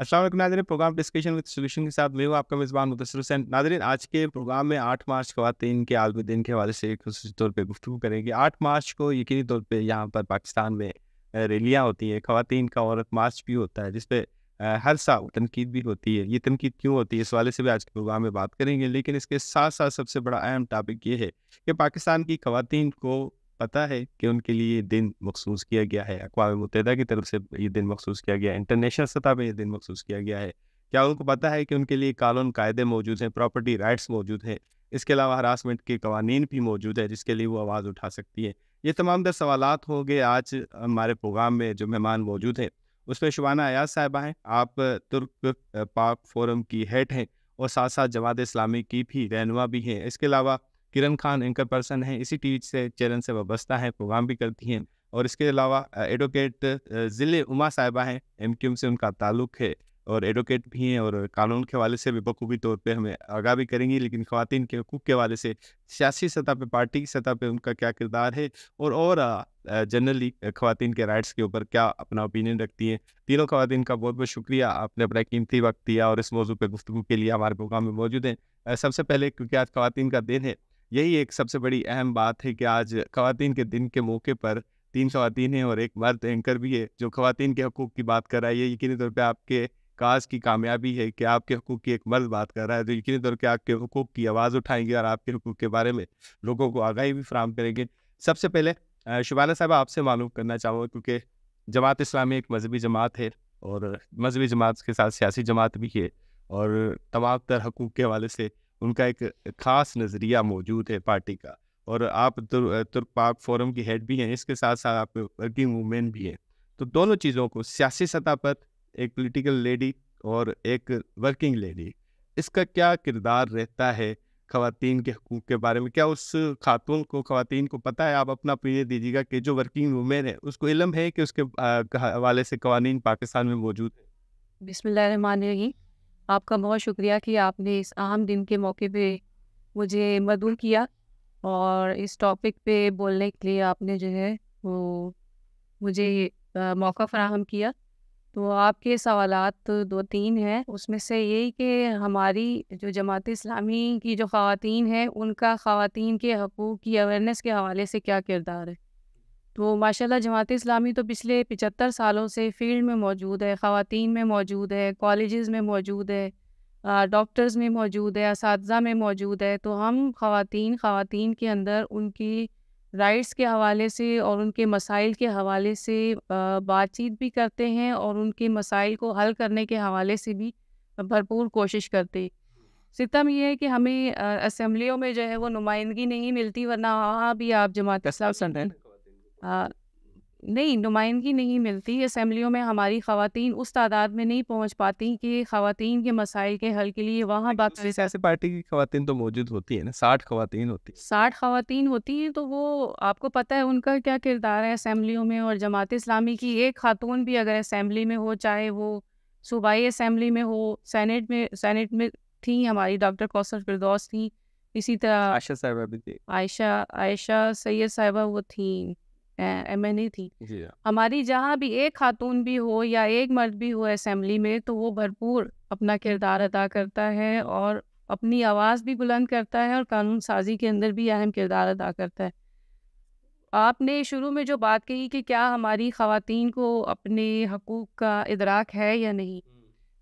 السلام علیکم ناظرین، پروگرام ڈسکشن وتھ سولوشن کے ساتھ میں ہوں آپ کا میزبان مدثر حسین۔ ناظرین، آج کے پروگرام میں 8 مارچ خواتین کے عالمی دن کے حوالے سے ایک خصوصی طور پہ گفتگو کریں گے۔ 8 مارچ کو یقینی طور پہ یہاں پر پاکستان میں ریلیاں ہوتی ہیں، خواتین کا عورت مارچ بھی ہوتا ہے جس پہ ہر سال تنقید بھی ہوتی ہے۔ یہ تنقید کیوں ہوتی ہے اس حوالے سے بھی آج کے پروگرام میں بات کریں گے، لیکن اس کے ساتھ ساتھ سب سے بڑا اہم ٹاپک یہ ہے کہ پاکستان کی خواتین کو پتہ ہے کہ ان کے لیے یہ دن مخصوص کیا گیا ہے، اقوام متحدہ کی طرف سے یہ دن مخصوص کیا گیا ہے، انٹرنیشنل سطح پہ یہ دن مخصوص کیا گیا ہے۔ کیا ان کو پتہ ہے کہ ان کے لیے قانون قاعدے موجود ہیں، پراپرٹی رائٹس موجود ہیں، اس کے علاوہ ہراسمنٹ کے قوانین بھی موجود ہے جس کے لیے وہ آواز اٹھا سکتی ہے؟ یہ تمام در سوالات ہوں گے آج ہمارے پروگرام میں جو مہمان موجود ہیں اس میں شبانہ ایاز صاحبہ ہیں، آپ ترک پاک فورم کی ہیڈ ہیں اور ساتھ ساتھ جماعت اسلامی کی بھی رہنما بھی ہیں۔ اس کے علاوہ کرن خان اینکر پرسن ہیں، اسی ٹی وی سے چینل سے وابستہ ہیں، پروگرام بھی کرتی ہیں، اور اس کے علاوہ ایڈوکیٹ ضلع عما صاحبہ ہیں، ایم کیو ایم سے ان کا تعلق ہے اور ایڈوکیٹ بھی ہیں اور قانون کے حوالے سے بھی بخوبی طور پہ ہمیں آگاہ بھی کریں گی، لیکن خواتین کے حقوق کے حوالے سے سیاسی سطح پہ، پارٹی کی سطح پہ ان کا کیا کردار ہے اور جنرلی خواتین کے رائٹس کے اوپر کیا اپنا اوپینین رکھتی ہیں۔ تینوں خواتین کا بہت بہت شکریہ، آپ نے اپنا قیمتی وقت دیا اور اس موضوع پہ گفتگو کے لیے ہمارے پروگرام میں موجود ہیں۔ سب سے پہلے کیونکہ آج خواتین کا دن ہے، یہی ایک سب سے بڑی اہم بات ہے کہ آج خواتین کے دن کے موقع پر 3 خواتین ہیں اور ایک مرد اینکر بھی ہے جو خواتین کے حقوق کی بات کر رہا ہے۔ یہ یقینی طور پہ آپ کے کاز کی کامیابی ہے کہ آپ کے حقوق کی ایک مرد بات کر رہا ہے، تو یقینی طور پہ آپ کے حقوق کی آواز اٹھائیں گے اور آپ کے حقوق کے بارے میں لوگوں کو آگاہی بھی فراہم کریں گے۔ سب سے پہلے شبانہ صاحبہ آپ سے معلوم کرنا چاہوں گا، کیونکہ جماعت اسلامی ایک مذہبی جماعت ہے اور مذہبی جماعت کے ساتھ سیاسی جماعت بھی ہے، اور تمام تر حقوق کے حوالے سے ان کا ایک خاص نظریہ موجود ہے پارٹی کا، اور آپ ترک پاک فورم کی ہیڈ بھی ہیں، اس کے ساتھ ساتھ آپ ورکنگ وومین بھی ہیں۔ تو دونوں چیزوں کو سیاسی سطح پر ایک پولیٹیکل لیڈی اور ایک ورکنگ لیڈی، اس کا کیا کردار رہتا ہے خواتین کے حقوق کے بارے میں؟ کیا اس خاتون کو، خواتین کو پتہ ہے؟ آپ اپنا اوپینین دیجیے گا کہ جو ورکنگ وومین ہے اس کو علم ہے کہ اس کے حوالے سے قوانین پاکستان میں موجود ہیں؟ بسم اللہ الرحمن الرحیم۔ آپ کا بہت شکریہ کہ آپ نے اس اہم دن کے موقع پہ مجھے مدعو کیا اور اس ٹاپک پہ بولنے کے لیے آپ نے جو ہے وہ مجھے موقع فراہم کیا۔ تو آپ کے سوالات 2-3 ہیں، اس میں سے یہی کہ ہماری جو جماعت اسلامی کی جو خواتین ہیں ان کا خواتین کے حقوق کی اویئرنیس کے حوالے سے کیا کردار ہے۔ تو ماشاءاللہ جماعت اسلامی تو پچھلے 75 سالوں سے فیلڈ میں موجود ہے، خواتین میں موجود ہے، کالجز میں موجود ہے، ڈاکٹرز میں موجود ہے، اساتذہ میں موجود ہے۔ تو ہم خواتین کے اندر ان کی رائٹس کے حوالے سے اور ان کے مسائل کے حوالے سے بات چیت بھی کرتے ہیں اور ان کے مسائل کو حل کرنے کے حوالے سے بھی بھرپور کوشش کرتے ہیں۔ ستم یہ ہے کہ ہمیں اسمبلیوں میں جو ہے وہ نمائندگی نہیں ملتی، ورنہ وہاں بھی آپ جماعت اسلامی نہیں، نمائندگی نہیں ملتی اسمبلیوں میں، ہماری خواتین اس تعداد میں نہیں پہنچ پاتی کہ خواتین کے مسائل کے حل کے لیے وہاں باقی سیاسی پارٹی کی خواتین تو موجود ہوتی ہیں نا، 60 خواتین ہوتی ہیں، 60 خواتین ہوتی ہیں، تو وہ آپ کو پتہ ہے ان کا کیا کردار ہے اسمبلیوں میں۔ اور جماعت اسلامی کی ایک خاتون بھی اگر اسمبلی میں ہو، چاہے وہ صوبائی اسمبلی میں ہو، سینٹ میں تھیں ہماری ڈاکٹر کوثر فردوس تھیں، اسی طرح عائشہ صاحبہ بھی تھی، عائشہ سید صاحبہ وہ تھیں، ایم این اے تھی۔ جی ہماری جہاں بھی ایک خاتون بھی ہو یا ایک مرد بھی ہو اسمبلی میں، تو وہ بھرپور اپنا کردار ادا کرتا ہے اور اپنی آواز بھی بلند کرتا ہے اور قانون سازی کے اندر بھی اہم کردار ادا کرتا ہے۔ آپ نے شروع میں جو بات کہی کہ کیا ہماری خواتین کو اپنے حقوق کا ادراک ہے یا نہیں،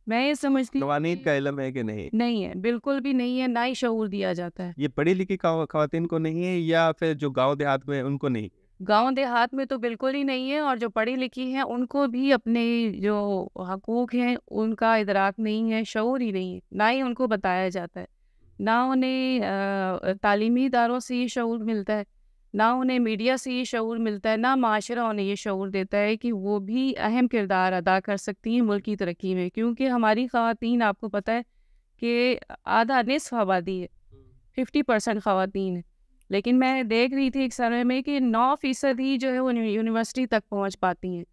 میں یہ سمجھتی ہوں قوانین کا علم ہے کہ نہیں ہے، بالکل بھی نہیں ہے، نہ ہی شعور دیا جاتا ہے۔ یہ پڑھی لکھی خواتین کو نہیں ہے یا پھر جو گاؤں دیہات میں ان کو نہیں؟ گاؤں دیہات میں تو بالکل ہی نہیں ہے، اور جو پڑھی لکھی ہیں ان کو بھی اپنے جو حقوق ہیں ان کا ادراک نہیں ہے، شعور ہی نہیں ہے، نہ ہی ان کو بتایا جاتا ہے، نہ انہیں تعلیمی اداروں سے یہ شعور ملتا ہے، نہ انہیں میڈیا سے یہ شعور ملتا ہے، نہ معاشرہ انہیں یہ شعور دیتا ہے کہ وہ بھی اہم کردار ادا کر سکتی ہیں ملک کی ترقی میں۔ کیونکہ ہماری خواتین، آپ کو پتہ ہے کہ آدھا نصف آبادی ہے، 50% خواتین ہیں، لیکن میں دیکھ رہی تھی ایک سروے میں کہ 9% ہی جو ہے وہ یونیورسٹی تک پہنچ پاتی ہیں،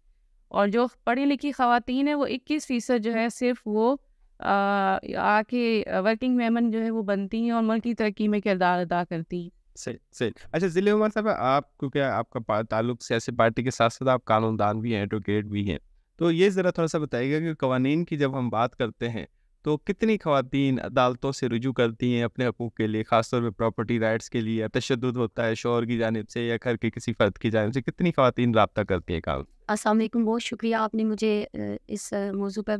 اور جو پڑھی لکھی خواتین ہیں وہ 21% جو ہے صرف وہ آ کے ورکنگ ویمن جو ہے وہ بنتی ہیں اور ملک کی ترقی میں کردار ادا کرتی ہیں۔ صحیح۔ اچھا ضلع عمر صاحب، آپ کیونکہ آپ کا تعلق سیاسی پارٹی کے ساتھ ساتھ آپ قانون دان بھی ہیں، ایڈوکیٹ بھی ہیں، تو یہ ذرا تھوڑا سا بتائیے گا کہ قوانین کی جب ہم بات کرتے ہیں تو کتنی خواتین عدالتوں سے رجوع کرتی ہیں اپنے حقوق کے لیے، خاص طور پہ پراپرٹی رائٹس کے لیے؟ تشدد ہوتا ہے شوہر کی جانب سے یا گھر کے کسی فرد کی جانب سے، کتنی خواتین رابطہ کرتی ہیں کام؟ السلام علیکم، بہت شکریہ آپ نے مجھے اس موضوع پر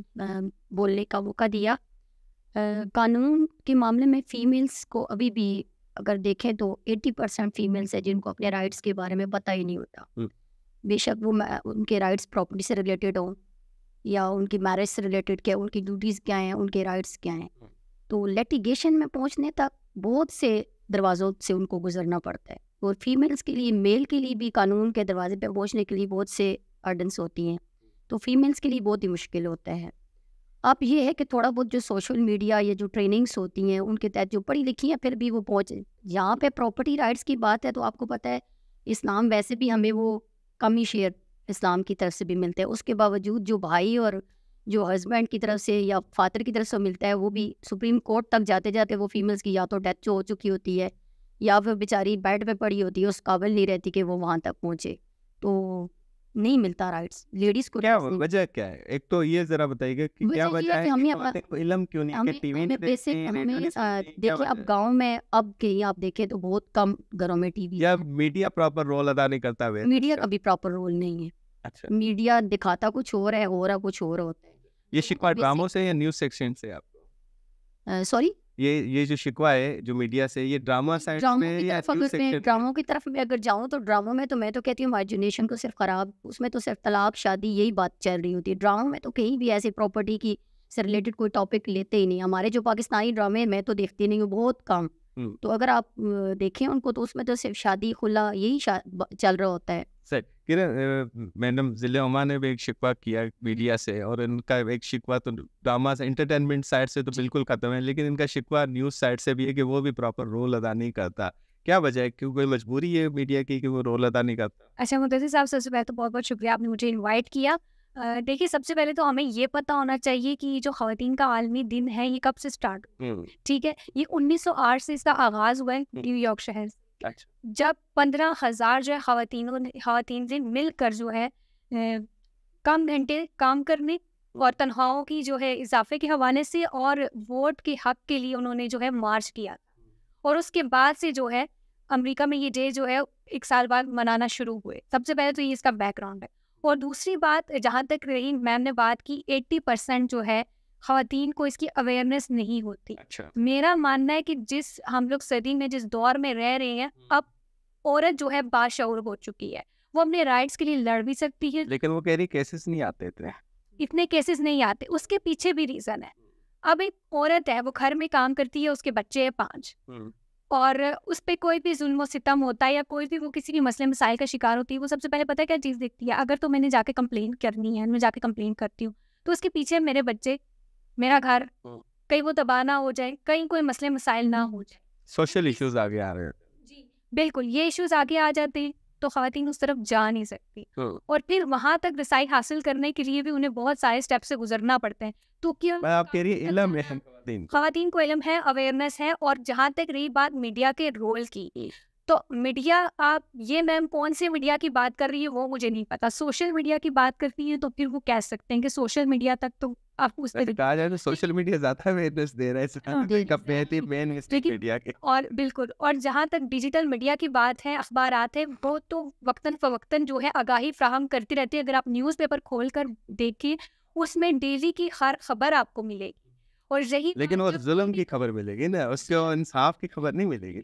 بولنے کا موقع دیا۔ قانون کے معاملے میں فیمیلز کو ابھی بھی اگر دیکھیں تو 80% فیمیلز ہیں جن کو اپنے رائٹس کے بارے میں پتہ ہی نہیں ہوتا، بے شک وہ ان کے رائٹس پراپرٹی سے ریلیٹڈ ہوں یا ان کی میرج سے ریلیٹڈ، کیا ان کی ڈیوٹیز کیا ہیں، ان کے رائٹس کیا ہیں۔ تو لیٹیگیشن میں پہنچنے تک بہت سے دروازوں سے ان کو گزرنا پڑتا ہے، اور فیمیلز کے لیے، میل کے لیے بھی قانون کے دروازے پہ پہنچنے کے لیے بہت سے ارڈنس ہوتی ہیں، تو فیمیلز کے لیے بہت ہی مشکل ہوتا ہے۔ اب یہ ہے کہ تھوڑا بہت جو سوشل میڈیا یا جو ٹریننگس ہوتی ہیں ان کے تحت جو پڑھی لکھی ہیں پھر بھی وہ پہنچے۔ یہاں پہ پراپرٹی رائٹس کی بات ہے تو آپ کو پتہ ہے اسلام ویسے بھی ہمیں وہ کم ہی شیئر اسلام کی طرف سے بھی ملتا ہے، اس کے باوجود جو بھائی اور جو ہسبینڈ کی طرف سے یا فادر کی طرف سے ملتا ہے وہ بھی سپریم کورٹ تک جاتے جاتے وہ فیمیلز کی یا تو ڈیتھ جو ہو چکی ہوتی ہے یا پھر بیچاری بیڈ پہ پڑی ہوتی ہے، اس قابل نہیں رہتی کہ وہ وہاں تک پہنچے، تو نہیں ملتا رائٹس لیڈیز کو۔ کیا وجہ کیا ہے؟ ایک تو یہ ذرا بتائیے گا کہ کیا وجہ ہے ہمیں علم کیوں نہیں کہ ٹی وی دیکھیں اب گاؤں میں اب کہیں آپ دیکھیں تو بہت کم گھروں میں ٹی وی یا میڈیا پراپر رول ادا نہیں کرتا ہے؟ میڈیا کا بھی پراپر رول نہیں ہے، اچھا، میڈیا دکھاتا کچھ اور ہے، ہو رہا کچھ اور ہوتا ہے۔ یہ شکوہ ڈراموں سے یا نیوز سیکشن سے آپ کو؟ سوری، یہ جو شکوہ ہے جو میڈیا سے، یہ ڈرامہ سائٹ میں یا نیوز سیکشن؟ ڈراموں کی طرف میں اگر جاؤں تو ڈراموں میں تو میں تو کہتی ہوں ہماری جنریشن کو صرف خراب، اس میں تو صرف طلاق شادی یہی بات چل رہی ہوتی ہے۔ ڈراموں میں تو کہیں بھی ایسی پراپرٹی کی سے ریلیٹڈ کوئی ٹاپک لیتے ہی نہیں۔ ہمارے جو پاکستانی ڈرامے میں تو دیکھتی نہیں ہوں، بہت کم، تو اگر آپ دیکھیں ان کو تو اس میں تو صرف شادی خلا یہی چل رہا ہوتا ہے۔ سر میڈم ضلع عمان نے بھی ایک شکوہ کیا میڈیا سے، اور ان کا ایک شکوہ تو ڈرامہ سے انٹرٹینمنٹ سائٹ سے تو بالکل ختم ہے، لیکن ان کا شکوہ نیوز سائٹ سے بھی ہے کہ وہ بھی پراپر رول ادا نہیں کرتا۔ کیا وجہ ہے؟ کیوں کوئی مجبوری ہے میڈیا کی کہ وہ رول ادا نہیں کرتا؟ اچھا مدثر صاحب، سب سے پہلے تو بہت بہت شکریہ، آپ نے مجھے انوائٹ کیا۔ دیکھیے سب سے پہلے تو ہمیں یہ پتہ ہونا چاہیے کہ یہ جو خواتین کا عالمی دن ہے یہ کب سے سٹارٹ ہوا، ٹھیک ہے؟ یہ 1908 سے اس کا آغاز ہوا ہے نیو یارک شہر سے، جب 15,000 جو ہے خواتین سے مل کر جو ہے کم گھنٹے کام کرنے اور تنخواہوں کی جو ہے اضافے کے حوالے سے اور ووٹ کے حق کے لیے انہوں نے جو ہے مارچ کیا، اور اس کے بعد سے جو ہے امریکہ میں یہ ڈے جو ہے 1 سال بعد منانا شروع ہوئے۔ سب سے پہلے تو یہ اس کا بیک گراؤنڈ ہے۔ اور دوسری بات، جہاں تک رہی میم نے بات کی 80% جو ہے خواتین کو اس کی اویئرنیس نہیں ہوتی۔ میرا ماننا ہے کہ جس ہم لوگ صدی میں جس دور میں رہ رہے ہیں، اب عورت جو ہے باشعور ہو چکی ہے، وہ اپنے رائٹس کے لیے لڑ بھی سکتی ہے، لیکن وہ کہہ رہی کیسز نہیں آتے اتنے کیسز نہیں آتے۔ اس کے پیچھے بھی ریزن ہے۔ اب ایک عورت ہے، وہ گھر میں کام کرتی ہے، اس کے بچے ہیں 5، اور اس پہ کوئی بھی ظلم و ستم ہوتا ہے یا کوئی بھی وہ کسی بھی مسئلے مسائل کا شکار ہوتی ہے، وہ سب سے پہلے پتہ ہے کیا چیز دیکھتی ہے؟ اگر تو میں نے جا کے کمپلین کرنی ہے، میں جا کے کمپلین کرتی ہوں تو اس کے پیچھے میرے بچے، میرا گھر، کہیں وہ تباہ نہ ہو جائے، کہیں کوئی مسئلے مسائل نہ ہو جائے، سوشل ایشوز آگے آ رہے ہیں۔ جی بالکل، یہ ایشوز آگے آ جاتے ہیں تو خواتین اس طرف جا نہیں سکتی، اور پھر وہاں تک رسائی حاصل کرنے کے لیے بھی انہیں بہت سارے اسٹیپ سے گزرنا پڑتے ہیں۔ تو کیا آپ کہہ رہی ہیں علم ہے خواتین کو علم ہے، اویئرنیس ہے۔ اور جہاں تک رہی بات میڈیا کے رول کی، تو میڈیا، آپ یہ میم کون سے میڈیا کی بات کر رہی ہے وہ مجھے نہیں پتا۔ سوشل میڈیا کی بات کرتی ہے تو پھر وہ کہہ سکتے ہیں کہ سوشل میڈیا تک تو آپ اس پہ کہا جائے تو سوشل میڈیا زیادہ اویئرنیس دے رہا ہے۔ اور بالکل، اور جہاں تک ڈیجیٹل میڈیا کی بات ہے، اخبارات ہے، وہ تو وقتاً فوقتاً جو ہے آگاہی فراہم کرتی رہتی ہے۔ اگر آپ نیوز پیپر کھول کر دیکھیں، اس میں ڈیلی کی ہر خبر آپ کو ملے گی، اور یہی لیکن وہ ظلم کی خبر ملے گی نا، اس کو انصاف کی خبر نہیں ملے گی۔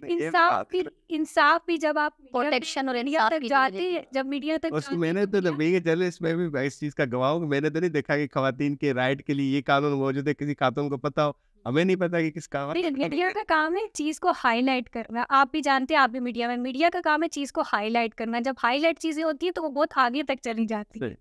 انصاف بھی جب آپ پروٹیکشن اور میڈیا تک جاتے ہیں، جب میڈیا تک میں نے تو چلے اس میں بھی اس چیز کا گواہ ہوں، میں نے تو نہیں دیکھا کہ خواتین کے رائٹ کے لیے یہ قانون موجود ہے، کسی خاتون کو پتا ہو، ہمیں نہیں پتا کہ کس کا۔ میڈیا کا کام ہے چیز کو ہائی لائٹ کرنا، آپ بھی جانتے ہیں، آپ بھی میڈیا کا کام ہے چیز کو ہائی لائٹ کرنا۔ جب ہائی لائٹ چیزیں ہوتی ہیں تو وہ بہت آگے تک چلی جاتی ہے۔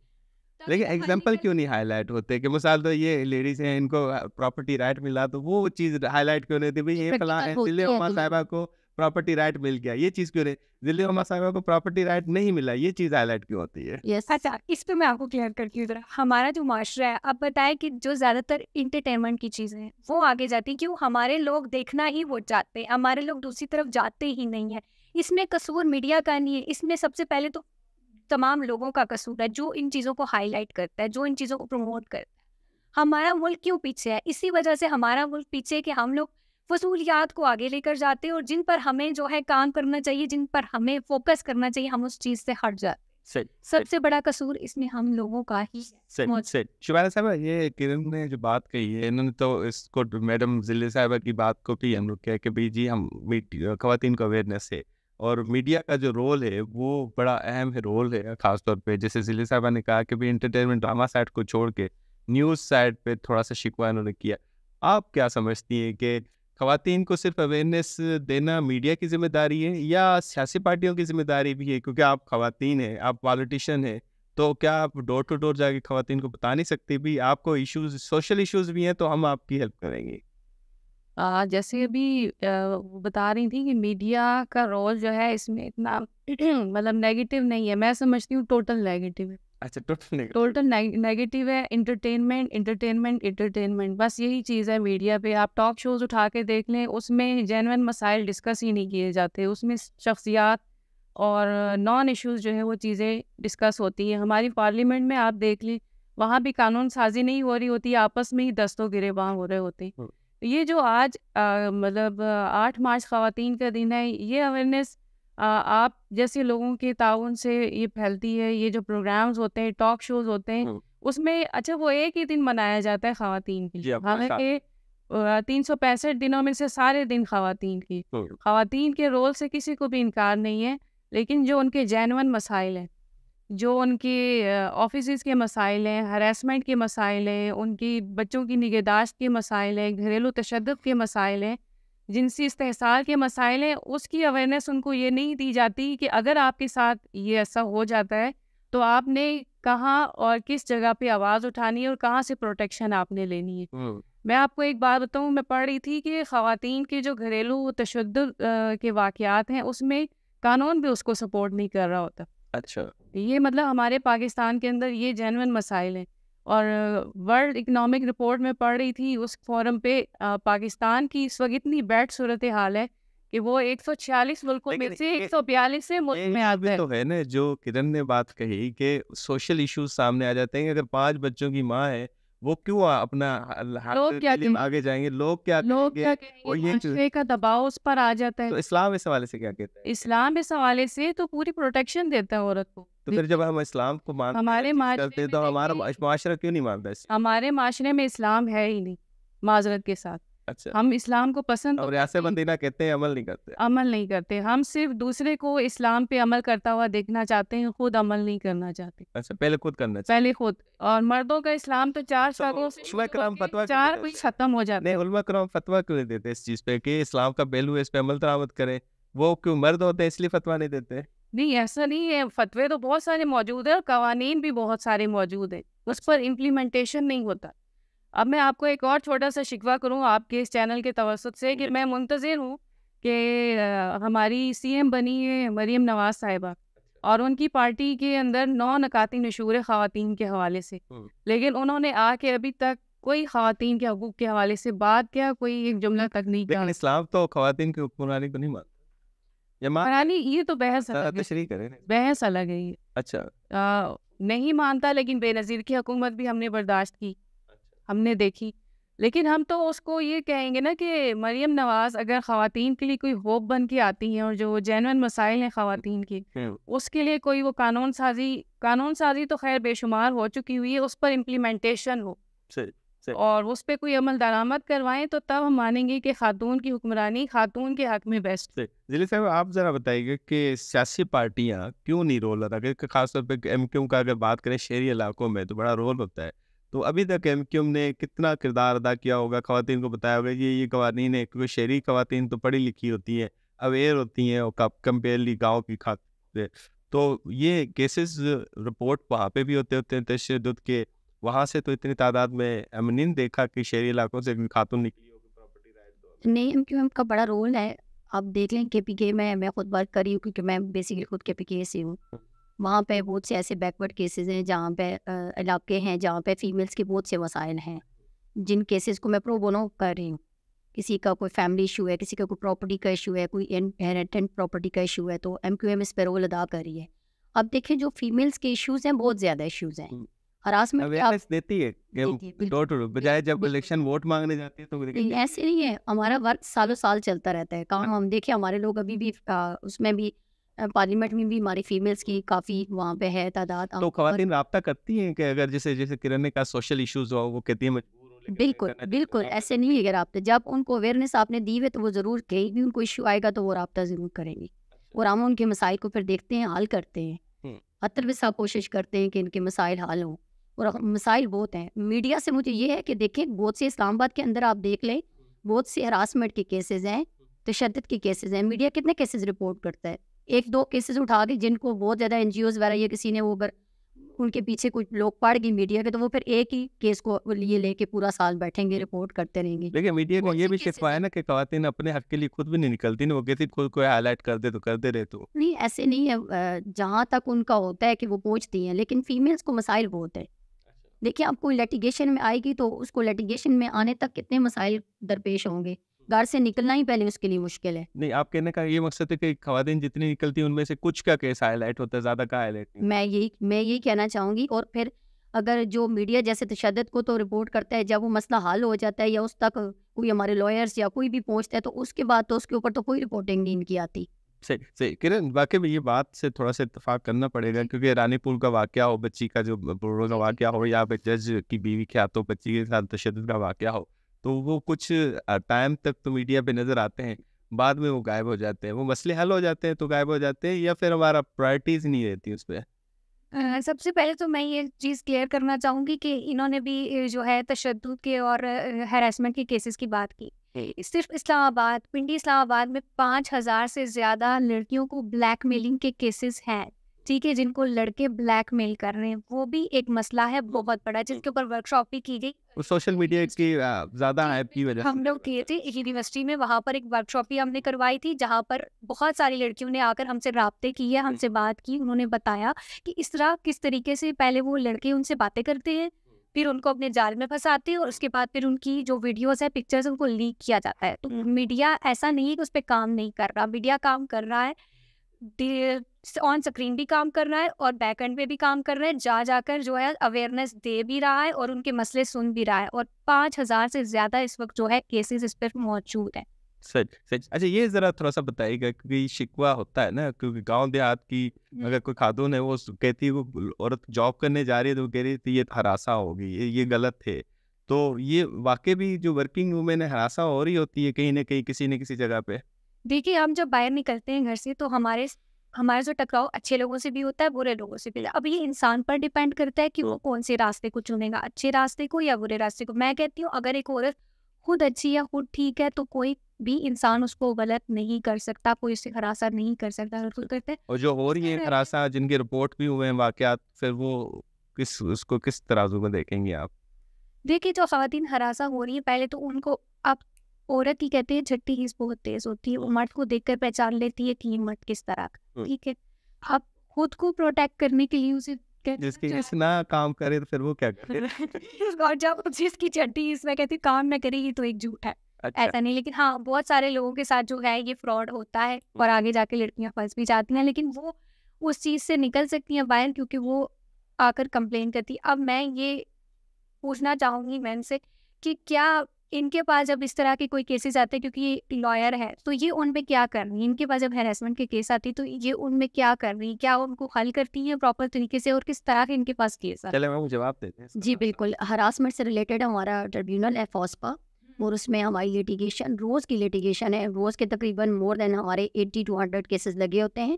لیکن ایگزامپل کیوں نہیں ہائی لائٹ ہوتے کہ مثال تو یہ لیڈیز ہیں، ان کو پراپرٹی رائٹ ملا تو وہ چیز ہائی لائٹ کیوں نہیں ہوتی؟ بھائی یہ فلاں ضلع عمر صاحبہ کو پراپرٹی رائٹ مل گیا، یہ چیز کیوں نہیں؟ ضلع عمر صاحبہ کو پراپرٹی رائٹ نہیں ملا، یہ چیز ہائی لائٹ کیوں ہوتی ہے؟ اچھا، اس پہ میں آپ کو کلیئر کرتی ہوں ذرا۔ ہمارا جو معاشرہ ہے، اب بتائیں کہ جو زیادہ تر انٹرٹینمنٹ کی چیزیں ہیں وہ آگے جاتی ہیں، کیوں؟ ہمارے لوگ دیکھنا ہی وہ چاہتے ہیں، ہمارے لوگ دوسری طرف جاتے ہی نہیں ہیں۔ اس میں قصور میڈیا کا نہیں ہے، اس میں سب سے پہلے تو تمام لوگوں کا قصور ہے جو ان چیزوں کو ہائی لائٹ کرتا ہے, جو ان چیزوں کو پروموٹ کرتا ہے. ہمارا ملک کیوں پیچھے ہے؟ اسی وجہ سے ہمارا ملک پیچھے کہ ہم لوگ فضولیات کو آگے لے کر جاتے ہیں, اور جن پر ہمیں جو ہے کام کرنا چاہیے, جن پر ہمیں فوکس کرنا چاہیے, ہم اس چیز سے ہٹ جاتے ہیں. سب سے بڑا قصور اس میں ہم لوگوں کا ہی ہے. شبانہ صاحبہ, یہ کرن نے جو بات کہی ہے, انہوں نے تو اس کو میڈم ضلع صاحبہ کی بات کو بھی ہم لوگ کہہ کہ بھائی جی ہم خواتین کو اویئرنیس ہے, اور میڈیا کا جو رول ہے وہ بڑا اہم رول ہے, خاص طور پہ جیسے ضلع صاحبہ نے کہا کہ بھائی انٹرٹینمنٹ ڈرامہ سائڈ کو چھوڑ کے نیوز سائڈ پہ تھوڑا سا شکوہ انہوں نے کیا. آپ کیا سمجھتی ہیں کہ خواتین کو صرف اویئرنیس دینا میڈیا کی ذمہ داری ہے یا سیاسی پارٹیوں کی ذمہ داری بھی ہے؟ کیونکہ آپ خواتین ہیں, آپ پالیٹیشین ہیں, تو کیا آپ ڈور ٹو ڈور جا کے خواتین کو بتا نہیں سکتے بھی آپ کو ایشوز, سوشل ایشوز بھی ہیں تو ہم آپ کی ہیلپ کریں گے؟ جیسے ابھی وہ بتا رہی تھی کہ میڈیا کا رول جو ہے اس میں اتنا مطلب نیگیٹو نہیں ہے, میں سمجھتی ہوں ٹوٹل نیگیٹو ہے. اچھا, ٹوٹل نیگیٹو ہے. انٹرٹینمنٹ بس یہی چیز ہے میڈیا پہ. آپ ٹاک شوز اٹھا کے دیکھ لیں, اس میں جینوئن مسائل ڈسکس ہی نہیں کیے جاتے, اس میں شخصیات اور نان ایشوز جو ہے وہ چیزیں ڈسکس ہوتی ہیں. ہماری پارلیمنٹ میں آپ دیکھ لیں, وہاں بھی قانون سازی نہیں ہو رہی ہوتی, آپس میں ہی دستوں گرے وہاں ہو رہے ہوتے ہیں. یہ جو آج مطلب 8 مارچ خواتین کا دن ہے, یہ اویئرنیس آپ جیسے لوگوں کے تعاون سے یہ پھیلتی ہے. یہ جو پروگرامز ہوتے ہیں, ٹاک شوز ہوتے ہیں, اس میں اچھا وہ ایک ہی دن منایا جاتا ہے خواتین کے لیے, حالانکہ 365 دنوں میں سے سارے دن خواتین کے رول سے کسی کو بھی انکار نہیں ہے. لیکن جو ان کے جینوئن مسائل ہیں, جو ان کے آفیسز کے مسائل ہیں, ہراسمنٹ کے مسائل ہیں, ان کی بچوں کی نگہداشت کے مسائل ہیں, گھریلو تشدد کے مسائل ہیں, جنسی استحصال کے مسائل ہیں, اس کی اویئرنیس ان کو یہ نہیں دی جاتی کہ اگر آپ کے ساتھ یہ ایسا ہو جاتا ہے تو آپ نے کہاں اور کس جگہ پہ آواز اٹھانی ہے اور کہاں سے پروٹیکشن آپ نے لینی ہے. میں آپ کو ایک بات بتاؤں, میں پڑھ رہی تھی کہ خواتین کے جو گھریلو تشدد کے واقعات ہیں اس میں قانون بھی اس کو سپورٹ نہیں کر رہا ہوتا. اچھا, یہ مطلب ہمارے پاکستان کے اندر یہ جینوئن مسائل ہیں. اور ورلڈ اکنامک رپورٹ میں پڑھ رہی تھی, اس فورم پہ پاکستان کی اس وقت اتنی بیڈ صورتحال ہے کہ وہ 146 ملکوں میں سے 142 ملک میں آتا ہے. تو ہے نا جو کرن نے بات کہی کہ سوشل ایشوز سامنے آ جاتے ہیں. اگر 5 بچوں کی ماں ہے, وہ کیوں اپنا آگے جائیں گے؟ لوگ کیا معاشرے کا دباؤ اس پر آ جاتا ہے. تو اسلام اس حوالے سے کیا کہتا ہے؟ اسلام اس حوالے سے تو پوری پروٹیکشن دیتا ہے عورت کو. تو پھر جب ہم اسلام کو مانتے ہمارے ہیں تو ہمارا معاشرہ کیوں نہیں مانتا اس؟ ہمارے معاشرے میں اسلام ہے ہی نہیں, معذرت کے ساتھ. اچھا, ہم اسلام کو پسند اور ریاست بندینہ کہتے ہیں عمل نہیں کرتے. ہم صرف دوسرے کو اسلام پہ عمل کرتا ہوا دیکھنا چاہتے ہیں, خود عمل نہیں کرنا چاہتے. اچھا, پہلے خود کرنا چاہتے, پہلے خود. اور مردوں کا اسلام تو 4 سالوں سے ختم ہو جاتا ہے. علماء کرام فتویٰ کیوں نہیں دیتے اس چیز پہ کہ اسلام کا پہلو ہے, اس پہ عمل درآمد کریں؟ وہ کیوں مرد ہوتے ہیں اس لیے فتویٰ نہیں دیتے؟ نہیں, ایسا نہیں ہے. فتوے تو بہت سارے موجود ہیں اور قوانین بھی بہت سارے موجود ہیں, اس پر امپلیمنٹیشن نہیں ہوتا. اب میں آپ کو ایک اور چھوٹا سا شکوہ کروں آپ کے اس چینل کے توسط سے کہ میں منتظر ہوں کہ ہماری CM بنی ہے مریم نواز صاحبہ, اور ان کی پارٹی کے اندر 9 نکاتی نشور خواتین کے حوالے سے, لیکن انہوں نے آ کے ابھی تک کوئی خواتین کے حقوق کے حوالے سے بات کیا, کوئی ایک جملہ تک نہیں کیا. لیکن اسلام تو خواتین کی حکمرانی کو نہیں مانتا. یہ تو بحث الگ ہے. اچھا, نہیں مانتا, لیکن بے نظیر کی حکومت بھی ہم نے برداشت کی, ہم نے دیکھی. لیکن ہم تو اس کو یہ کہیں گے نا کہ مریم نواز اگر خواتین کے لیے کوئی ہوپ بن کے آتی ہیں, اور جو جینوئن مسائل ہیں خواتین کی, اس کے لیے کوئی وہ قانون سازی تو خیر بے شمار ہو چکی ہوئی ہے, اس پر امپلیمنٹیشن ہو اور اس پہ کوئی عمل درآمد کروائیں, تو تب ہم مانیں گے کہ خاتون کی حکمرانی خاتون کے حق میں بیسٹ. ضلع صاحب, آپ ذرا بتائیے گا کہ سیاسی پارٹیاں کیوں نہیں رول ادا کریں؟ خاص طور پہ MQM کا اگر بات کریں شہری علاقوں میں تو بڑا رول ہوتا ہے. تو ابھی تک MQM نے کتنا کردار ادا کیا ہوگا؟ خواتین کو بتایا ہوگا یہ قوانین ہے, کیونکہ شہری خواتین تو پڑھی لکھی ہوتی ہیں, اویئر ہوتی ہیں, کمپیئرلی گاؤں کی خاتون. تو یہ کیسز رپورٹ وہاں پہ بھی ہوتے ہیں تشدد کے, وہاں سے تو اتنی تعداد میں ہم نے دیکھا کہ شہری علاقوں سے خاتون نکلی ہوگی پراپرٹی رائٹ. نہیں, MQM کا بڑا رول ہے. آپ دیکھ لیں KPK میں خود بات کر رہی ہوں کیونکہ میں بیسیکلی خود KPK سے ہوں. وہاں پہ بہت سے ایسے بیکورڈ کیسز ہیں جہاں پہ علاقے ہیں جہاں پہ فیمیلز کے بہت سے مسائل ہیں, جن کیسز کو میں پرو بونو کر رہی ہوں. کسی کا کوئی فیملی ایشو ہے, کسی کا کوئی پراپرٹی کا ایشو ہے, کوئی انہیریٹنٹ پراپرٹی کا ایشو ہے, تو MQM اس پہ رول ادا کر رہی ہے. اب دیکھیں جو فیمیلز کے ایشوز ہیں بہت زیادہ ایشوز ہیں. ہراسمنٹ اویئرنیس دیتی ہے کہ ڈور ٹو ڈور بجائے جب الیکشن ووٹ مانگنے جاتی ہے تو ایسے نہیں ہے. ہمارا ورک سالوں سال چلتا رہتا ہے کام. ہم دیکھیں ہمارے لوگ ابھی بھی اس میں بھی پارلیمنٹ میں بھی ہماری فیمیلز کی کافی وہاں پہ ہے تعداد. تو خواتین رابطہ کرتی ہیں کہ اگر جیسے کرن نے کہا سوشل ایشوز ہو وہ کہتی ہیں مجبور ہوں. بالکل بالکل ایسے نہیں ہے کہ رابطہ, جب ان کو اویئرنیس آپ نے دی ہوئے تو وہ ضرور, کہیں بھی ان کو ایشو آئے گا تو وہ رابطہ ضرور کریں گی, اور ہم ان کے مسائل کو پھر دیکھتے ہیں, حل کرتے ہیں. حتی الوسع کوشش کرتے ہیں کہ ان کے مسائل حل ہوں, اور مسائل بہت ہیں. میڈیا سے مجھے یہ ہے کہ دیکھیں بہت سے اسلام آباد کے اندر آپ دیکھ لیں بہت سے ہراسمنٹ کے کیسز ہیں, تشدد کے کیسز ہیں. میڈیا کتنے کیسز رپورٹ کرتا ہے, 1-2 کیسز اٹھا کے جن کو بہت زیادہ NGOs وغیرہ یا کسی نے وہ ان کے پیچھے کچھ لوگ پڑ گئی میڈیا کے, تو وہ پھر ایک ہی کیس کو یہ لے کے پورا سال بیٹھیں گے رپورٹ کرتے رہیں گے. لیکن میڈیا کو یہ بھی شکوہ ہے نا کہ خواتین اپنے حق کے لیے خود بھی نہیں نکلتی نا, وہ کہتی خود کو ہائی لائٹ کر دے تو کرتے رہے. تو نہیں ایسے نہیں ہے, جہاں تک ان کا ہوتا ہے کہ وہ پہنچتی ہیں, لیکن فیمیلز کو مسائل بہت ہے. دیکھیں آپ کوئی لیٹیگیشن میں آئے گی تو اس کو لیٹیگیشن میں آنے تک کتنے مسائل درپیش ہوں گے, گھر سے نکلنا ہی پہلے اس کے لیے مشکل ہے. نہیں آپ کہنے کا یہ مقصد ہے کہ خواتین جتنی نکلتی ہیں ان میں سے کچھ کا کیس ہائی لائٹ ہوتا ہے, زیادہ کا ہائی لائٹ نہیں. میں یہی کہنا چاہوں گی. اور پھر اگر جو میڈیا جیسے تشدد کو تو رپورٹ کرتا ہے, جب وہ مسئلہ حل ہو جاتا ہے یا اس تک کوئی ہمارے لائرس یا کوئی بھی پہنچتا ہے تو اس کے بعد تو اس کے اوپر تو کوئی رپورٹنگ نہیں ان کی آتی. صحیح کرن, واقعی میں یہ بات سے تھوڑا سا اتفاق کرنا پڑے گا, کیونکہ رانی پور کا واقعہ ہو, بچی کا جو بروڑوں کا واقعہ ہو, یا پھر جج کی بیوی کے ہاتھوں بچی کے ساتھ تشدد کا واقعہ ہو, تو وہ کچھ ٹائم تک تو میڈیا پہ نظر آتے ہیں, بعد میں وہ غائب ہو جاتے ہیں. وہ مسئلے حل ہو جاتے ہیں تو غائب ہو جاتے ہیں, یا پھر ہمارا پرائرٹیز نہیں رہتی اس پہ. سب سے پہلے تو میں یہ چیز کلیئر کرنا چاہوں گی کہ انہوں نے بھی جو ہے تشدد کے اور ہیراسمنٹ کے کیسز کی بات کی. صرف اسلام آباد, پنڈی اسلام آباد میں 5000 سے زیادہ لڑکیوں کو بلیک میلنگ کے کیسز ہیں, ٹھیک ہے, جن کو لڑکے بلیک میل کر رہے ہیں. وہ بھی ایک مسئلہ ہے بہت بڑا, جس کے اوپر ورک شاپ بھی کی گئی. سوشل میڈیا کی زیادہ ہائپ کی وجہ ہم لوگ کیے تھے یونیورسٹی میں, وہاں پر ایک ورک شاپ بھی ہم نے کروائی تھی, جہاں پر بہت ساری لڑکیوں نے آ کر ہم سے رابطے کیے, ہم سے بات کی. انہوں نے بتایا کہ اس طرح کس طریقے سے پہلے وہ لڑکے ان سے باتیں کرتے ہیں, پھر ان کو اپنے جال میں پھنساتے ہیں, اور اس کے بعد پھر ان کی جو ویڈیوز ہے, پکچرز, ان کو لیک کیا جاتا ہے. تو میڈیا ایسا نہیں ہے کہ اس پہ کام نہیں کر رہا, میڈیا کام کر رہا ہے, آن سکرین بھی کام کر رہا ہے اور بیک اینڈ پہ بھی کام کر رہا ہے. جا کر جو ہے اویئرنیس دے بھی رہا ہے اور ان کے مسئلے سن بھی رہا ہے. اور 5000 سے زیادہ اس وقت جو ہے کیسز اس پر موجود ہیں. سچ. اچھا یہ ذرا تھوڑا سا بتائیے گا, کیونکہ شکوہ ہوتا ہے نا, کیونکہ گاؤں دیہات کی اگر کوئی خاتون ہے وہ کہتی ہے وہ عورت جاب کرنے جا رہی ہے تو وہ کہہ رہی تھی یہ ہراساں ہوگی, یہ غلط ہے. تو یہ واقعی بھی جو ورکنگ وومن ہے ہراساں ہو رہی ہوتی ہے کہیں نہ کہیں کسی نہ کسی جگہ پہ. دیکھیے ہم جب باہر نکلتے ہیں گھر سے تو ہمارا جو ٹکراؤ اچھے لوگوں سے بھی ہوتا ہے, برے لوگوں سے بھی. اب یہ انسان پر ڈیپینڈ کرتا ہے کہ وہ کون سے راستے کو چنے گا, اچھے راستے کو یا برے راستے کو. میں کہتی ہوں اگر ایک عورت خود اچھی یا خود ٹھیک ہے تو کوئی بھی انسان اس کو غلط نہیں کر سکتا, کوئی اسے ہراساں نہیں کر سکتا. اور جو ہو رہی ہے ہراساں, جن کے رپورٹ بھی ہوئے ہیں واقعات, پھر وہ اس کو کس ترازو میں دیکھیں گے آپ؟ دیکھیے جو خواتین ہراساں ہو رہی ہیں, پہلے تو ان کو, اب عورت ہی کہتے ہیں چھٹی حس بہت تیز ہوتی ہے, وہ مرد کو دیکھ کر پہچان لیتی ہے کہ یہ مرد کس طرح کا, ٹھیک ہے. اب خود کو پروٹیکٹ کرنے کے لیے اسے جس کی اس نہ کام کرے تو پھر وہ کیا کرے, اور جب جس کی چھٹی اس میں کہتی کام نہ کرے گی تو ایک جھوٹ ہے. ایسا نہیں, لیکن ہاں بہت سارے لوگوں کے ساتھ جو ہے یہ فراڈ ہوتا ہے اور آگے جا کے لڑکیاں پھنس بھی جاتی ہیں, لیکن وہ اس چیز سے نکل سکتی ہیں باہر کیونکہ وہ آ کر کمپلین کرتی. اب میں یہ پوچھنا چاہوں گی میم سے کہ کیا ان کے پاس جب اس طرح کے کوئی کیسز آتے ہیں, کیونکہ یہ لائر ہے, تو یہ ان پہ کیا کر رہی ہیں؟ ان کے پاس جب ہیراسمنٹ کے کیس آتی ہے تو یہ ان میں کیا کر رہی ہیں, کیا ان کو حل کرتی ہیں پراپر طریقے سے, اور کس طرح کے ان کے پاس کیس آتے ہیں؟ چلے میں جواب دیتے ہیں. جی بالکل, ہراسمنٹ سے ریلیٹڈ ہمارا ٹریبیونل ہے فوسپا, اور اس میں ہماری لیٹیگیشن روز کی لیٹیگیشن ہے. روز کے تقریباً مور دین ہمارے 80 to 100 کیسز لگے ہوتے ہیں.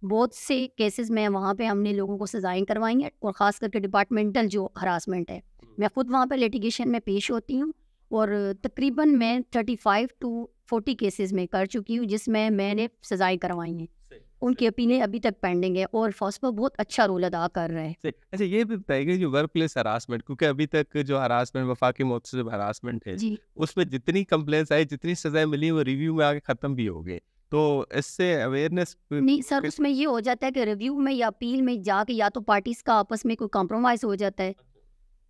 بہت سے کیسز میں وہاں پہ ہم نے لوگوں کو سزائیں کروائی ہیں, اور خاص کر کے ڈپارٹمنٹل جو ہراسمنٹ ہے, میں خود وہاں پہ لیٹیگیشن میں پیش ہوتی ہوں, اور تقریباً میں 35 to 40 کیسز میں کر چکی ہوں جس میں نے سزائیں کروائی ہیں. ان کی اپیلیں ابھی تک پینڈنگ ہے, اور فوسپا بہت اچھا رول ادا کر رہا ہے. اچھا یہ بھی بتائیے گا جو ورک پلیس ہراسمنٹ, کیونکہ ابھی تک جو ہراسمنٹ وفاقی متصب ہراسمنٹ ہے اس میں جتنی کمپلینس آئی, جتنی سزائیں ملی, وہ ریویو میں آگے ختم بھی ہو گئے. تو اس سے اویئرنیس نہیں سر, اس میں یہ ہو جاتا ہے کہ ریویو میں یا اپیل میں جا کے یا تو پارٹیز کا آپس میں کوئی کمپرومائز ہو جاتا ہے,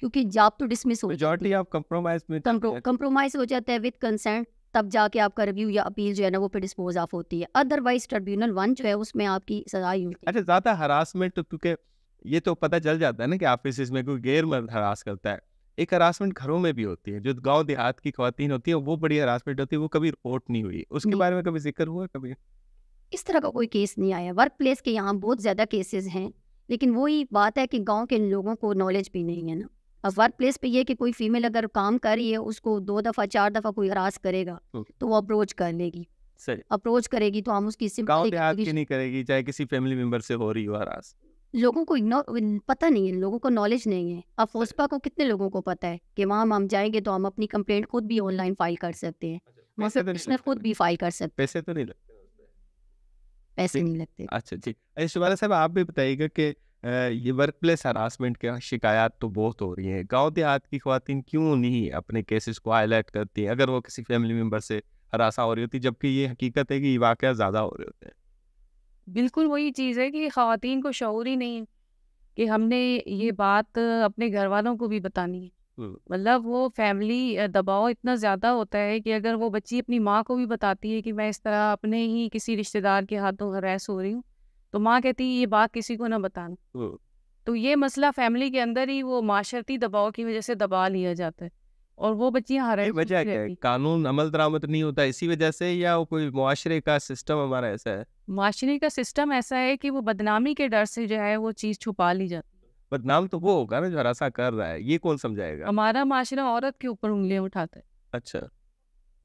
کیونکہ جاب تو dismiss who majority of compromise میں کمپرومائز ہو جاتا ہے وتھ کنسینٹ, تب جا کے آپ کا ریویو یا اپیل جو ہے نا وہ پھر ڈسپوز آف ہوتی ہے. ادروائز ٹریبیونل 1 جو ہے اس میں آپ کی سزا ہی ہوتی ہے. اچھا زیادہ ہراسمنٹ تو کیونکہ یہ تو پتہ چل جاتا ہے نا کہ آفیسز میں کوئی غیر مرد ہراس کرتا ہے, ایک ہراسمنٹ گھروں میں بھی ہوتی ہے, جو گاؤں دیہات کی خواتین ہوتی ہیں وہ بڑی ہراسمنٹ ہوتی ہے, وہ کبھی رپورٹ نہیں ہوئی, اس کے بارے میں کبھی ذکر ہوا کبھی؟ اس طرح کا کوئی کیس نہیں آیا. ورک پلیس کے یہاں بہت زیادہ کیسز ہیں, لیکن وہی بات ہے کہ گاؤں کے لوگوں کو نالج بھی نہیں ہے نا. اب ورک پلیس پہ یہ کہ کوئی فیمیل اگر کام کر رہی ہے اس کو 2 دفعہ 4 دفعہ کوئی ہراس کرے گا تو وہ اپروچ کر لے گی, اپروچ کرے گی تو ہم اس کی گاؤں دیہات کی نہیں کرے گی, چاہے کسی فیملی ممبر سے ہو رہی ہو ہراس. لوگوں کو پتہ نہیں ہے, لوگوں کو نالج نہیں ہے. اب فوسپا کو کتنے لوگوں کو پتہ ہے کہ وہاں ہم جائیں گے تو ہم اپنی کمپلینٹ خود بھی آن لائن فائل کر سکتے ہیں, وہاں خود بھی فائل کر سکتے. پیسے تو نہیں لگتے, پیسے نہیں لگتے. اچھا ٹھیک. شبانہ صاحب آپ بھی بتائیے گا کہ یہ ورک پلیس ہراسمنٹ کے شکایات تو بہت ہو رہی ہیں, گاؤں دیہات کی خواتین کیوں نہیں اپنے کیسز کو ہائی لائٹ کرتی ہیں اگر وہ کسی فیملی ممبر سے ہراساں ہو رہی ہوتی, جبکہ یہ حقیقت ہے کہ یہ واقعہ زیادہ ہو رہے ہوتے ہیں؟ بالکل وہی چیز ہے کہ خواتین کو شعور ہی نہیں کہ ہم نے یہ بات اپنے گھر والوں کو بھی بتانی ہے. مطلب وہ فیملی دباؤ اتنا زیادہ ہوتا ہے کہ اگر وہ بچی اپنی ماں کو بھی بتاتی ہے کہ میں اس طرح اپنے ہی کسی رشتے دار کے ہاتھوں ہراس ہو رہی ہوں, تو ماں کہتی ہے یہ بات کسی کو نہ بتانا. تو یہ مسئلہ فیملی کے اندر ہی وہ معاشرتی دباؤ کی وجہ سے دبا لیا جاتا ہے, اور وہ بچیاں ہراس وجہ کیا ہے؟ قانون عمل درآمد نہیں ہوتا اسی وجہ سے, یا کوئی معاشرے کا سسٹم ہمارا ایسا ہے؟ معاشرے کا سسٹم ایسا ہے کہ وہ بدنامی کے ڈر سے جو ہے وہ چیز چھپا لی جاتی. بدنام تو وہ ہوگا نا جو ہراساں کر رہا ہے, یہ کون سمجھائے گا؟ ہمارا معاشرہ عورت کے اوپر انگلیاں اٹھاتا ہے. اچھا,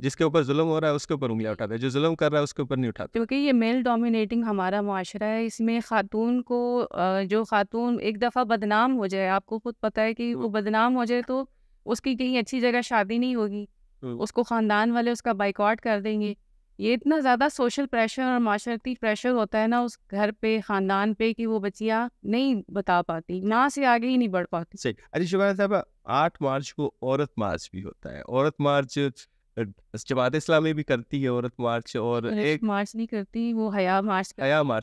جس کے اوپر ظلم ہو رہا ہے اس کے اوپر انگلیاں اٹھاتا ہے, جو ظلم کر رہا ہے اس کے اوپر نہیں اٹھاتا. کیونکہ یہ میل ڈومینیٹنگ ہمارا معاشرہ ہے, اس میں خاتون کو جو خاتون ایک دفعہ بدنام ہو جائے, آپ کو خود پتہ ہے کہ وہ بدنام ہو جائے تو اس کی کہیں اچھی جگہ شادی نہیں ہوگی, اس کو خاندان والے اس کا بائیکاٹ کر دیں گے. یہ اتنا زیادہ سوشل پریشر اور معاشرتی پریشر ہوتا ہے نا اس گھر پہ, خاندان پہ, کہ وہ بچیاں نہیں بتا پاتی, نہ سے آگے ہی نہیں بڑھ پاتی. صحیح. اچھا شبانہ صاحب, 8 مارچ کو عورت مارچ بھی ہوتا ہے. عورت مارچ جماعت اسلامی بھی کرتی ہے عورت مارچ, اور ایک مارچ نہیں کرتی, وہ حیا مارچ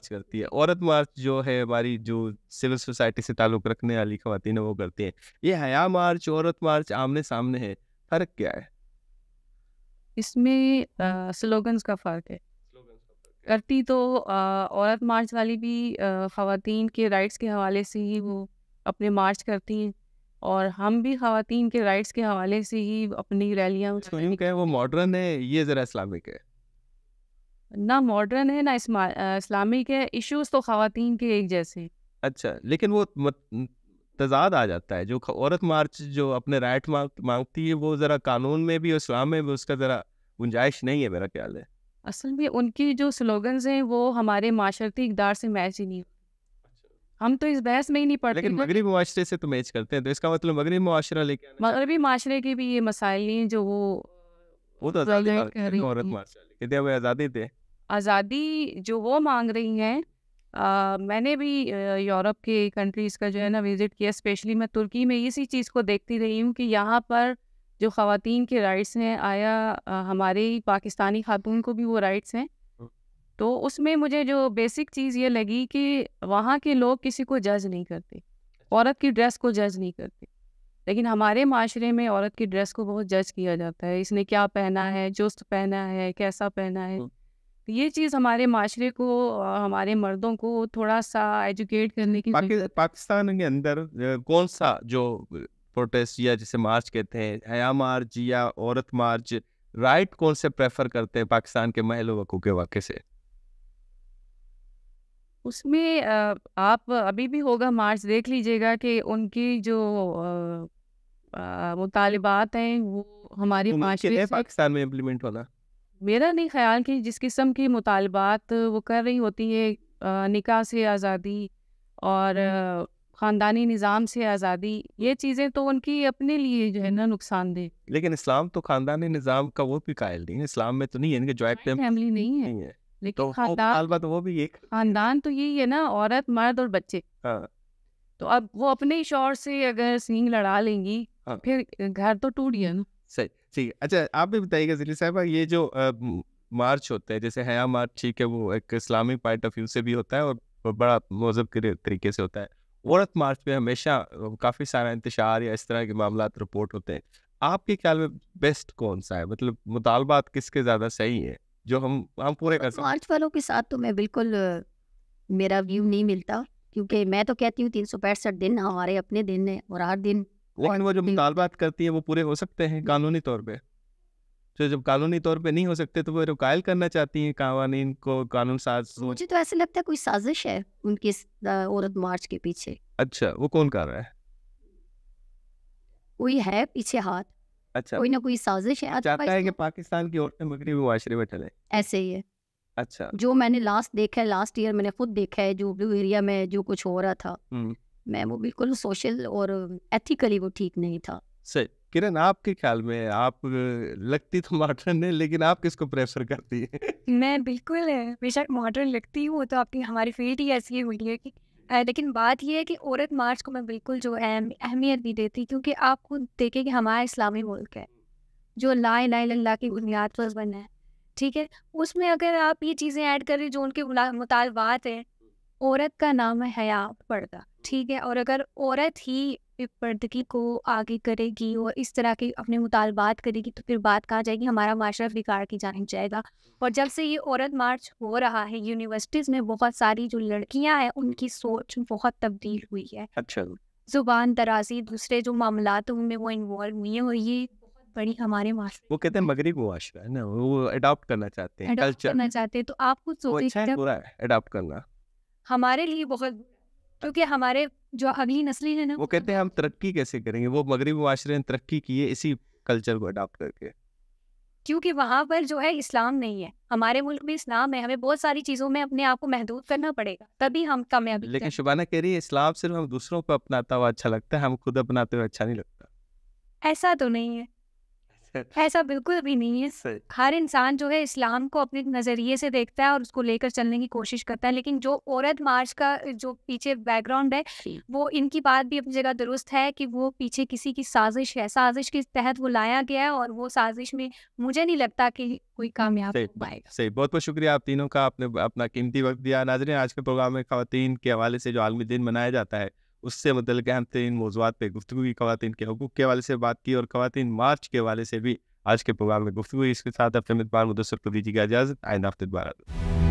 کرتی ہے. عورت مارچ جو ہے ہماری جو سول سوسائٹی سے تعلق رکھنے والی خواتین وہ کرتی ہیں. یہ حیا مارچ عورت مارچ آمنے سامنے ہے, فرق کیا ہے اس میں؟ سلوگنز کا فرق ہے. کرتی تو عورت مارچ والی بھی خواتین کے رائٹس کے حوالے سے ہی وہ اپنے مارچ کرتی ہیں, اور ہم بھی خواتین کے رائٹس کے حوالے سے ہی اپنی ریلیاں. وہ ماڈرن ہے, یہ ذرا اسلامک ہے؟ نہ ماڈرن ہے نہ اسلامک ہے, ایشوز تو خواتین کے ایک جیسے. اچھا, لیکن وہ تضاد آ جاتا ہے. جو عورت مارچ جو اپنے رائٹ مانگتی ہے وہ ذرا قانون میں بھی اور اسلام میں بھی اس کا ذرا گنجائش نہیں ہے میرا خیال ہے. اصل میں ان کی جو سلوگنز ہیں وہ ہمارے معاشرتی اقدار سے میچ ہی نہیں ہوتے. ہم تو اس بحث میں ہی نہیں پڑھتے. لیکن مغربی معاشرے سے تو میچ کرتے ہیں, تو اس کا مطلب مغربی معاشرہ لے کے مغربی معاشرے کے بھی یہ مسائل ہیں جو وہ تو عورت معاشرہ کہتے ہیں آزادی دے. آزادی جو وہ مانگ رہی ہیں, میں نے بھی یورپ کے کنٹریز کا جو ہے نا وزٹ کیا, اسپیشلی میں ترکی میں اسی چیز کو دیکھتی رہی ہوں کہ یہاں پر جو خواتین کے رائٹس ہیں, آیا ہمارے پاکستانی خاتون کو بھی وہ رائٹس ہیں؟ تو اس میں مجھے جو بیسک چیز یہ لگی کہ وہاں کے لوگ کسی کو جج نہیں کرتے, عورت کی ڈریس کو جج نہیں کرتے, لیکن ہمارے معاشرے میں عورت کی ڈریس کو بہت جج کیا جاتا ہے, اس نے کیا پہنا ہے, چست پہنا ہے, کیسا پہنا ہے. یہ چیز ہمارے معاشرے کو, ہمارے مردوں کو تھوڑا سا ایجوکیٹ کرنے کی. پاکستان کے اندر کون سا جو پروٹیسٹ یا جسے مارچ کہتے ہیں, حیا مارچ یا عورت مارچ, رائٹ کون سے پریفر کرتے ہیں پاکستان کے محل وقوع کے واقعے سے؟ اس میں آپ ابھی بھی ہوگا مارچ, دیکھ لیجئے گا کہ ان کی جو مطالبات ہیں وہ ہماری معاشرے سے پاکستان میں امپلیمنٹ ہونا. میرا نہیں خیال کہ جس قسم کی مطالبات وہ کر رہی ہوتی ہے, نکاح سے آزادی اور خاندانی نظام سے آزادی, یہ چیزیں تو ان کی اپنے لیے جو ہے نا نقصان دہ. لیکن اسلام تو خاندانی نظام کا وہ بھی قائل نہیں ہے, اسلام میں تو نہیں ہے کہ جوائنٹ فیملی نہیں ہے, لیکن خاندان تو یہی ہے نا, عورت مرد اور بچے. تو اب وہ اپنے شوہر سے اگر سینگ لڑا لیں گی پھر گھر تو ٹوٹ گیا نا. صحیح. اچھا آپ بھی بتائیے گا ذلی صاحبہ, یہ جو مارچ ہوتا ہے جیسے حیا مارچ, ٹھیک ہے وہ ایک اسلامی پوائنٹ آف ویو سے بھی ہوتا ہے اور بڑا مہذب کے طریقے سے ہوتا ہے. عورت مارچ پہ ہمیشہ کافی سارا انتشار یا اس طرح کے معاملات رپورٹ ہوتے ہیں. آپ کے خیال میں بیسٹ کون سا ہے, مطلب مطالبات کس کے زیادہ صحیح ہیں جو ہم پورے کر سکتے ہیں؟ مارچ والوں کے ساتھ تو میں بالکل میرا ویو نہیں ملتا, کیونکہ میں تو کہتی ہوں 365 دن ہمارے اپنے دن ہیں اور ہر دن. لیکن وہ جو مطالبات کرتی ہیں وہ پورے ہو سکتے ہیں قانونی طور پہ, تو جب قانونی طور پہ نہیں ہو سکتے تو وہ رکائل کرنا چاہتی ہیں قوانین کو, قانون ساز. مجھے تو ایسا لگتا ہے کوئی سازش ہے ان کی عورت مارچ کے پیچھے. اچھا, وہ کون کر رہا ہے؟ کوئی ہے پیچھے ہاتھ, اچھا, کوئی نہ کوئی سازش ہے. چاہتا ہے کہ پاکستان کی عورتیں مغربی معاشرے میں چلیں. ایسے ہی ہے. اچھا, جو میں نے لاسٹ دیکھا ہے, لاسٹ ایئر میں نے خود دیکھا ہے جو بلو ایریا میں جو کچھ ہو رہا تھا, میں وہ بالکل سوشل اور ایتھیکلی وہ ٹھیک نہیں تھا. صحیح. کرن, آپ کے خیال میں, آپ لگتی تو ماڈرن ہے لیکن آپ کس کو پریفر کرتی ہیں؟ میں بالکل بے شک ماڈرن لگتی ہوں, تو آپ کی ہماری فیلڈ ہی ایسی ہے میڈیا کی. لیکن بات یہ ہے کہ عورت مارچ کو میں بالکل جو ہے اہمیت نہیں دیتی, کیونکہ آپ خود دیکھیں کہ ہمارا اسلامی ملک ہے جو لا الہ الا اللہ کی بنیاد پر بنا ہے, ٹھیک ہے. اس میں اگر آپ یہ چیزیں ایڈ کریں جو ان کے مطالبات ہیں, عورت کا نام ہے حیا, پردہ, ٹھیک ہے. اور اگر عورت ہی پردگی کو آگے کرے گی اور اس طرح کے اپنے مطالبات کرے گی تو پھر بات کہا جائے گی ہمارا معاشرہ بگاڑ کی جانب جائے گا. اور جب سے یہ عورت مارچ ہو رہا ہے, یونیورسٹیز میں بہت ساری جو لڑکیاں ہیں ان کی سوچ بہت تبدیل ہوئی ہے. اچھا, زبان درازی, دوسرے جو معاملات ان میں وہ انوالو ہوئی ہیں, اور یہ بہت بڑی ہمارے معاشرے, وہ کہتے ہیں مغربی معاشرہ ہے نا, وہ اڈاپٹ کرنا چاہتے ہیں کلچر. کرنا چاہتے ہیں. تو آپ خود وہ اچھا ہے, سوچیں برا ہے اڈاپٹ کرنا؟ ہمارے لیے بہت, کیونکہ ہمارے جو اگلی نسلیں ہیں نا, وہ کہتے ہیں ہم ترقی کیسے کریں گے, وہ مغربی معاشرے نے ترقی کی ہے اسی کلچر کو اڈاپٹ کر کے. کیونکہ وہاں پر جو ہے اسلام نہیں ہے, ہمارے ملک میں اسلام ہے. ہمیں بہت ساری چیزوں میں اپنے آپ کو محدود کرنا پڑے گا تبھی ہم کامیابی. لیکن شبانہ کہہ رہی ہے اسلام صرف ہم دوسروں کو اپناتا ہوا اچھا لگتا ہے, ہم خود اپناتے ہوئے اچھا نہیں لگتا. ایسا تو نہیں ہے, ایسا بالکل بھی نہیں ہے. ہر انسان جو ہے اسلام کو اپنے نظریے سے دیکھتا ہے اور اس کو لے کر چلنے کی کوشش کرتا ہے. لیکن جو عورت مارچ کا جو پیچھے بیک گراؤنڈ ہے, وہ ان کی بات بھی اپنی جگہ درست ہے کہ وہ پیچھے کسی کی سازش ہے, سازش کے تحت وہ لایا گیا ہے, اور وہ سازش میں مجھے نہیں لگتا کہ کوئی کامیاب ہو پائے گا. صحیح. بہت بہت شکریہ آپ تینوں کا, آپ نے اپنا قیمتی وقت دیا. ناظرین, آج کے پروگرام میں خواتین کے حوالے سے جو عالمی دن منایا جاتا ہے اس سے متعلق اہم ترین موضوعات پہ گفتگو کی, خواتین کے حقوق کے حوالے سے بات کی اور خواتین مارچ کے حوالے سے بھی آج کے پروگرام میں گفتگو. اس کے ساتھ اپنے میزبان مدثر کو دیجیے گا اجازت. آئندہ ہفتے دوبارہ.